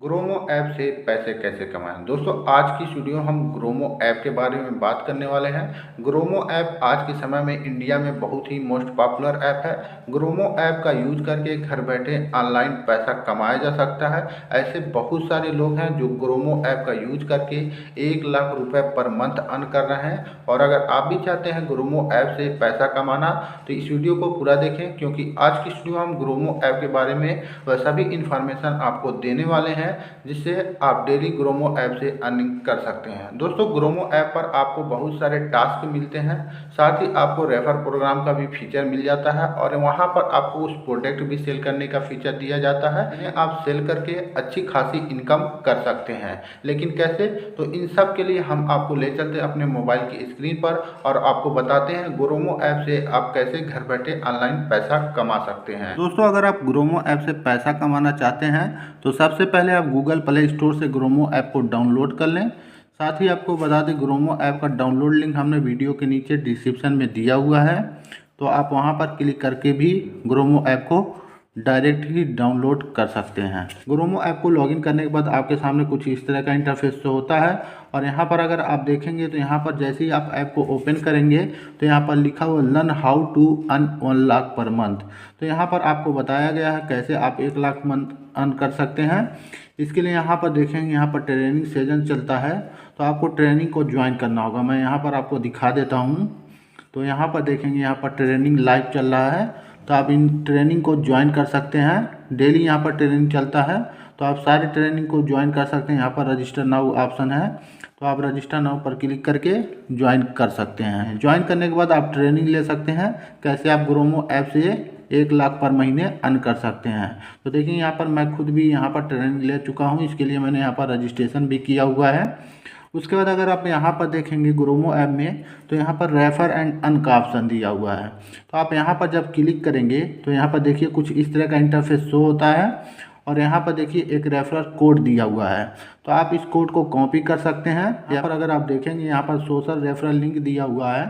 Gromo app से पैसे कैसे कमाएं। दोस्तों, आज की वीडियो हम ग्रोमो ऐप के बारे में बात करने वाले हैं। ग्रोमो ऐप आज के समय में इंडिया में बहुत ही मोस्ट पॉपुलर ऐप है। ग्रोमो ऐप का यूज करके घर बैठे ऑनलाइन पैसा कमाया जा सकता है। ऐसे बहुत सारे लोग हैं जो ग्रोमो ऐप का यूज करके 1 लाख रुपए पर मंथ अर्न कर रहे हैं। और अगर आप भी चाहते हैं ग्रोमो ऐप से पैसा कमाना तो इस वीडियो को पूरा देखें, क्योंकि आज की वीडियो हम ग्रोमो ऐप के बारे में वह सभी इंफॉर्मेशन आपको देने वाले हैं जिससे आप डेली ग्रोमो ऐप से अर्निंग कर सकते हैं। दोस्तों, ग्रोमो ऐप पर आपको बहुत सारे टास्क मिलते हैं, साथ ही आपको रेफर प्रोग्राम का भी फीचर मिल जाता है और वहां पर आपको उस प्रोडक्ट भी सेल करने का फीचर दिया जाता है जिन्हें आप सेल करके अच्छी खासी इनकम कर सकते हैं। लेकिन कैसे, तो इन सब के लिए हम आपको ले चलते हैं अपने मोबाइल की स्क्रीन पर और आपको बताते हैं ग्रोमो ऐप से आप कैसे घर बैठे ऑनलाइन पैसा कमा सकते हैं। दोस्तों, अगर आप ग्रोमो ऐप से पैसा कमाना चाहते हैं तो सबसे पहले आप गूगल प्ले स्टोर से ग्रोमो ऐप को डाउनलोड कर लें। साथ ही आपको बता दें, ग्रोमो ऐप का डाउनलोड लिंक हमने वीडियो के नीचे डिस्क्रिप्शन में दिया हुआ है, तो आप वहां पर क्लिक करके भी ग्रोमो ऐप को डायरेक्ट ही डाउनलोड कर सकते हैं। ग्रोमो ऐप को लॉगिन करने के बाद आपके सामने कुछ इस तरह का इंटरफेस तो होता है और यहाँ पर अगर आप देखेंगे तो यहाँ पर जैसे ही आप ऐप को ओपन करेंगे तो यहाँ पर लिखा हुआ learn how to earn 1 lakh per month. तो यहाँ पर आपको बताया गया है कैसे आप 1 लाख मंथ अर्न कर सकते हैं। इसके लिए यहाँ पर देखेंगे, यहाँ पर ट्रेनिंग सेशन चलता है, तो आपको ट्रेनिंग को ज्वाइन करना होगा। मैं यहाँ पर आपको दिखा देता हूँ। तो यहाँ पर देखेंगे, यहाँ पर ट्रेनिंग लाइव चल रहा है, तो आप इन ट्रेनिंग को ज्वाइन कर सकते हैं। डेली यहाँ पर ट्रेनिंग चलता है, तो आप सारे ट्रेनिंग को ज्वाइन कर सकते हैं। यहाँ पर रजिस्टर नाउ ऑप्शन है, तो आप रजिस्टर नाउ पर क्लिक करके ज्वाइन कर सकते हैं। ज्वाइन करने के बाद आप ट्रेनिंग ले सकते हैं कैसे आप ग्रोमो ऐप से 1 लाख पर महीने अर्न कर सकते हैं। तो देखिए, यहाँ पर मैं खुद भी यहाँ पर ट्रेनिंग ले चुका हूँ, इसके लिए मैंने यहाँ पर रजिस्ट्रेशन भी किया हुआ है। उसके बाद अगर आप यहाँ पर देखेंगे ग्रोमो ऐप में, तो यहाँ पर रेफर एंड अर्न का ऑप्शन दिया हुआ है। तो आप यहाँ पर जब क्लिक करेंगे तो यहाँ पर देखिए कुछ इस तरह का इंटरफेस शो होता है और यहाँ पर देखिए एक रेफरल कोड दिया हुआ है, तो आप इस कोड को कॉपी कर सकते हैं। यहाँ पर अगर आप देखेंगे, यहाँ पर सोशल रेफरल लिंक दिया हुआ है,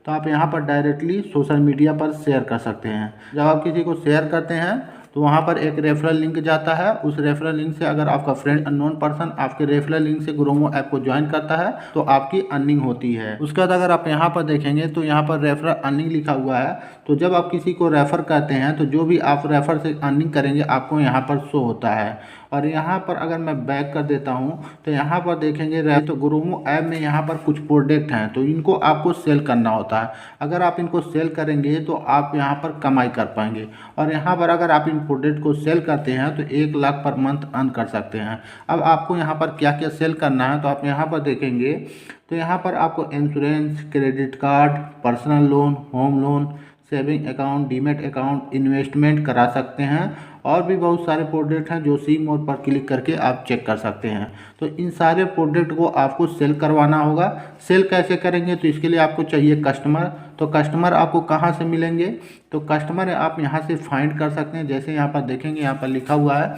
तो आप यहाँ पर डायरेक्टली सोशल मीडिया पर शेयर कर सकते हैं। जब आप किसी को शेयर करते हैं तो वहाँ पर एक रेफरल लिंक जाता है। उस रेफरल लिंक से अगर आपका फ्रेंड अननोन पर्सन आपके रेफरल लिंक से ग्रोमो ऐप को ज्वाइन करता है तो आपकी अर्निंग होती है। उसके बाद अगर आप यहाँ पर देखेंगे तो यहाँ पर रेफरल अर्निंग लिखा हुआ है, तो जब आप किसी को रेफर करते हैं तो जो भी आप रेफर से अर्निंग करेंगे आपको यहाँ पर शो होता है। और यहाँ पर अगर मैं बैक कर देता हूँ तो यहाँ पर देखेंगे तो ग्रोमो ऐप में यहाँ पर कुछ प्रोडक्ट हैं, तो इनको आपको सेल करना होता है। अगर आप इनको सेल करेंगे तो आप यहाँ पर कमाई कर पाएंगे। और यहाँ पर अगर आप इन प्रोडक्ट को सेल करते हैं तो 1 लाख पर मंथ अर्न कर सकते हैं। अब आपको यहाँ पर क्या क्या सेल करना है, तो आप यहाँ पर देखेंगे तो यहाँ पर आपको insurance, credit card, personal loan, home loan, saving account, demat account, investment करा सकते हैं। और भी बहुत सारे प्रोडक्ट हैं जो सी मोर पर क्लिक करके आप चेक कर सकते हैं। तो इन सारे प्रोडक्ट को आपको सेल करवाना होगा। सेल कैसे करेंगे, तो इसके लिए आपको चाहिए कस्टमर। तो कस्टमर आपको कहाँ से मिलेंगे, तो कस्टमर आप यहाँ से फाइंड कर सकते हैं। जैसे यहाँ पर देखेंगे, यहाँ पर लिखा हुआ है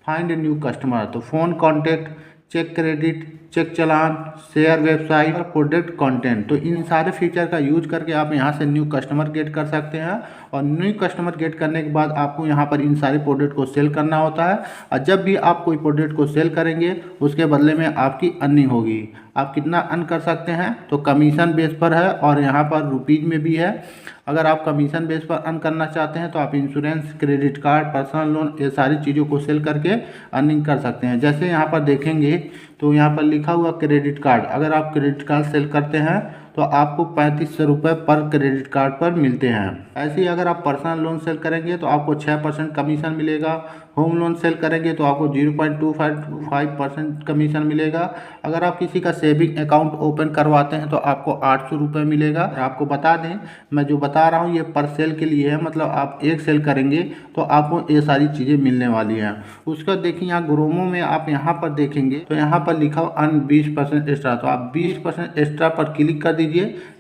फाइंड न्यू कस्टमर, तो phone contact, check credit, check challan, share website और प्रोडक्ट कंटेंट, तो इन सारे फीचर का यूज करके आप यहाँ से न्यू कस्टमर गेट कर सकते हैं। और न्यू कस्टमर गेट करने के बाद आपको यहाँ पर इन सारे प्रोडक्ट को सेल करना होता है। और जब भी आप कोई प्रोडक्ट को सेल करेंगे उसके बदले में आपकी अर्निंग होगी। आप कितना अर्न कर सकते हैं, तो कमीशन बेस पर है और यहाँ पर रुपीज़ में भी है। अगर आप कमीशन बेस पर अर्न करना चाहते हैं तो आप insurance, credit card, personal loan, ये सारी चीज़ों को सेल करके अर्निंग कर सकते हैं। जैसे यहाँ पर देखेंगे तो यहाँ पर लिखा हुआ क्रेडिट कार्ड, अगर आप क्रेडिट कार्ड सेल करते हैं तो आपको 3500 रुपये पर क्रेडिट कार्ड पर मिलते हैं। ऐसे ही अगर आप पर्सनल लोन सेल करेंगे तो आपको 6% कमीशन मिलेगा। होम लोन सेल करेंगे तो आपको 0.25% कमीशन मिलेगा। अगर आप किसी का सेविंग अकाउंट ओपन करवाते हैं तो आपको 800 रुपये मिलेगा। आपको बता दें, मैं जो बता रहा हूँ ये पर सेल के लिए है, मतलब आप एक सेल करेंगे तो आपको ये सारी चीज़ें मिलने वाली हैं। उसका देखिए, यहाँ ग्रोमो में आप यहाँ पर देखेंगे तो यहाँ पर लिखा हो अर्न 20% एक्स्ट्रा, तो आप 20% एक्स्ट्रा पर क्लिक कर दीजिए।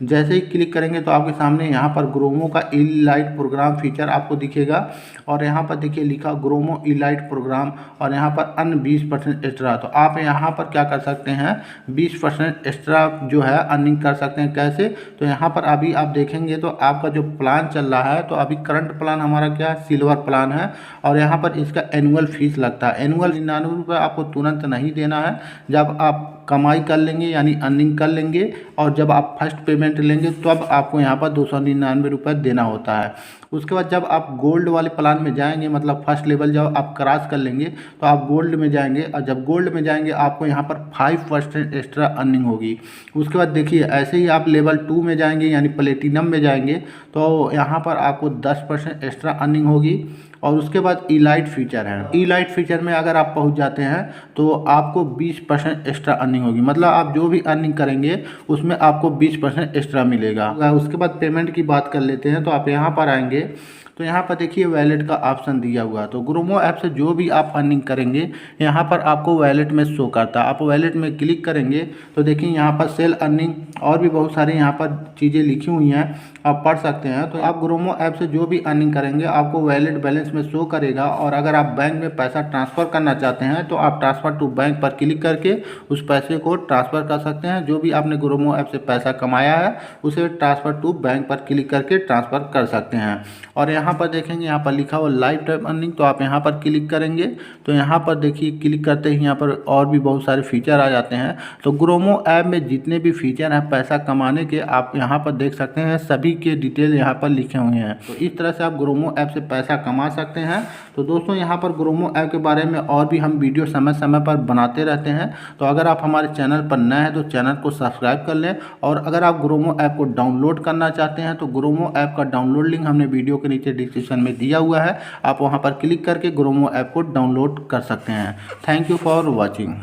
जैसे ही क्लिक करेंगे तो आपके सामने यहाँ पर ग्रोमो का इलाइट प्रोग्राम फीचर आपको दिखेगा और यहाँ पर देखिए लिखा ग्रोमो इलाइट प्रोग्राम और यहाँ पर अन्य 20% एक्स्ट्रा। तो आप यहाँ पर क्या कर सकते हैं, 20% एक्स्ट्रा जो है अर्निंग कर सकते हैं। कैसे, तो यहाँ पर अभी आप देखेंगे तो आपका जो प्लान चल रहा है, तो अभी करंट प्लान हमारा क्या है, सिल्वर प्लान है। और यहाँ पर इसका एनुअल फीस लगता है। एनुअल 99 रुपये आपको तुरंत नहीं देना है। जब आप कमाई कर लेंगे यानी अर्निंग कर लेंगे और जब आप फर्स्ट पेमेंट लेंगे तब आपको यहाँ पर 299 रुपये देना होता है। उसके बाद जब आप गोल्ड वाले प्लान में जाएंगे, मतलब फर्स्ट लेवल जब आप क्रॉस कर लेंगे तो आप गोल्ड में जाएंगे, और जब गोल्ड में जाएंगे आपको यहाँ पर 5% एक्स्ट्रा अर्निंग होगी। उसके बाद देखिए ऐसे ही आप लेवल 2 में जाएंगे यानी प्लेटिनम में जाएंगे तो यहाँ पर आपको 10% एक्स्ट्रा अर्निंग होगी। और उसके बाद इलाइट फीचर है, इलाइट फीचर में अगर आप पहुंच जाते हैं तो आपको 20% एक्स्ट्रा अर्निंग होगी। मतलब आप जो भी अर्निंग करेंगे उसमें आपको 20% एक्स्ट्रा मिलेगा। उसके बाद पेमेंट की बात कर लेते हैं। तो आप यहाँ पर आएंगे तो यहाँ पर देखिए वैलेट का ऑप्शन दिया हुआ है। तो ग्रोमो ऐप से जो भी आप अर्निंग करेंगे यहाँ पर आपको वैलेट में शो करता है। आप वैलेट में क्लिक करेंगे तो देखिए यहाँ पर सेल अर्निंग और भी बहुत सारी यहाँ पर चीज़ें लिखी हुई हैं, आप पढ़ सकते हैं। तो आप ग्रोमो ऐप से जो भी अर्निंग करेंगे आपको वैलेट बैलेंस में शो करेगा। और अगर आप बैंक में पैसा ट्रांसफ़र करना चाहते हैं तो आप ट्रांसफ़र टू बैंक पर क्लिक करके उस पैसे को ट्रांसफ़र कर सकते हैं। जो भी आपने ग्रोमो ऐप से पैसा कमाया है उसे ट्रांसफ़र टू बैंक पर क्लिक करके ट्रांसफ़र कर सकते हैं। और यहाँ पर देखेंगे यहाँ पर लिखा हुआ लाइफ टाइम अर्निंग, तो आप यहाँ पर क्लिक करेंगे तो यहाँ पर देखिए क्लिक करते ही यहाँ पर और भी बहुत सारे फीचर आ जाते हैं। तो ग्रोमो ऐप में जितने भी फीचर हैं पैसा कमाने के, आप यहाँ पर देख सकते हैं, सभी के डिटेल यहाँ पर लिखे हुए हैं। तो इस तरह से आप ग्रोमो ऐप से पैसा कमा सकते हैं। तो दोस्तों यहाँ पर ग्रोमो ऐप के बारे में और भी हम वीडियो समय समय पर बनाते रहते हैं। तो अगर आप हमारे चैनल पर नए हैं तो चैनल को सब्सक्राइब कर लें। और अगर आप ग्रोमो ऐप को डाउनलोड करना चाहते हैं तो ग्रोमो ऐप का डाउनलोड लिंक हमने वीडियो के नीचे डिस्क्रिप्शन में दिया हुआ है। आप वहां पर क्लिक करके ग्रोमो ऐप को डाउनलोड कर सकते हैं। Thank you for watching.